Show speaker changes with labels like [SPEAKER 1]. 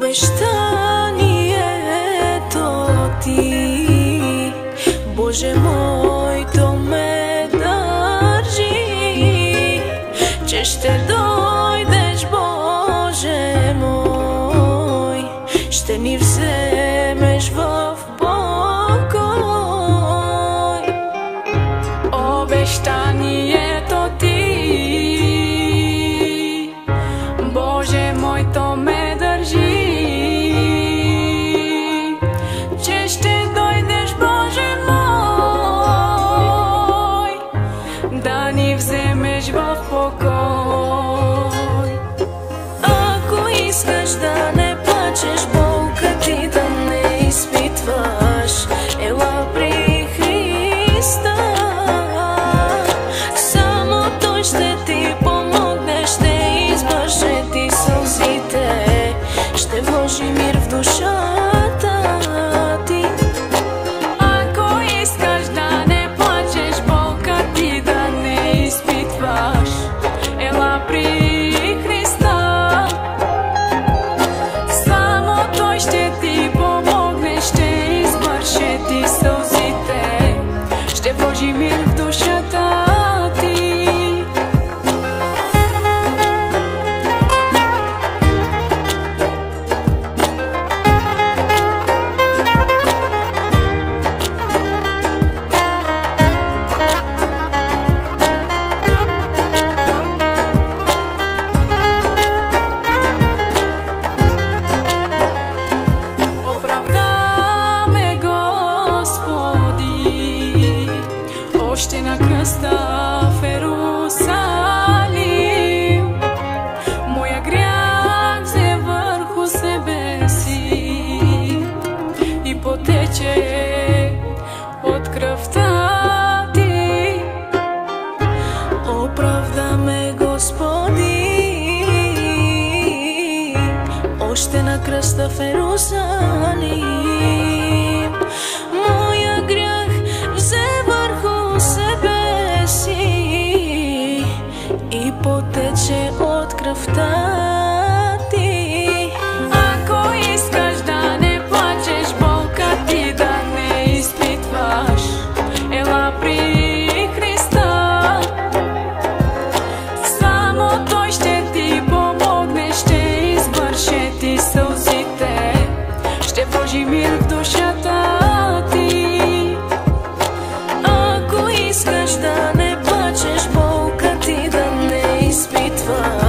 [SPEAKER 1] Обещанието ти, Боже мой, то ме държи, че ще дойдеш, Боже мой, ще ни вземеш в покой. Обещанието ти, Боже мой, то ме държи, че ще дойдеш, Боже мой, да ни вземеш в покой. Ако искаш да не плачеш, болка ти да не изпитваш, ела при Христа. Само Той ще ти помогне, ще избърже ти сълзите, ще вложи мир в душата ти. Ако искаш да не плачеш, болка ти да не изпитваш, ела при Христа. Само Той ще ти помогне, ще избърже ти сълзите, ще вложи мир в душата ти. Оправда ме, Господи, още на кръста в Ерусалим. Моя грях взе върху себе си и потече от кръвта ти. Оправда ме, Господи, още на кръста в Ерусалим. Моя грях взе върху себе си и потече от кръвта ти. Ако искаш да не плачеш, болка ти да не изпитваш, ела при Христа. Само Той ще ти помогне, ще избърже ти сълзите, ще вложи мир в душата ти. Ако искаш да не плачеш, болка ти да не изпитваш,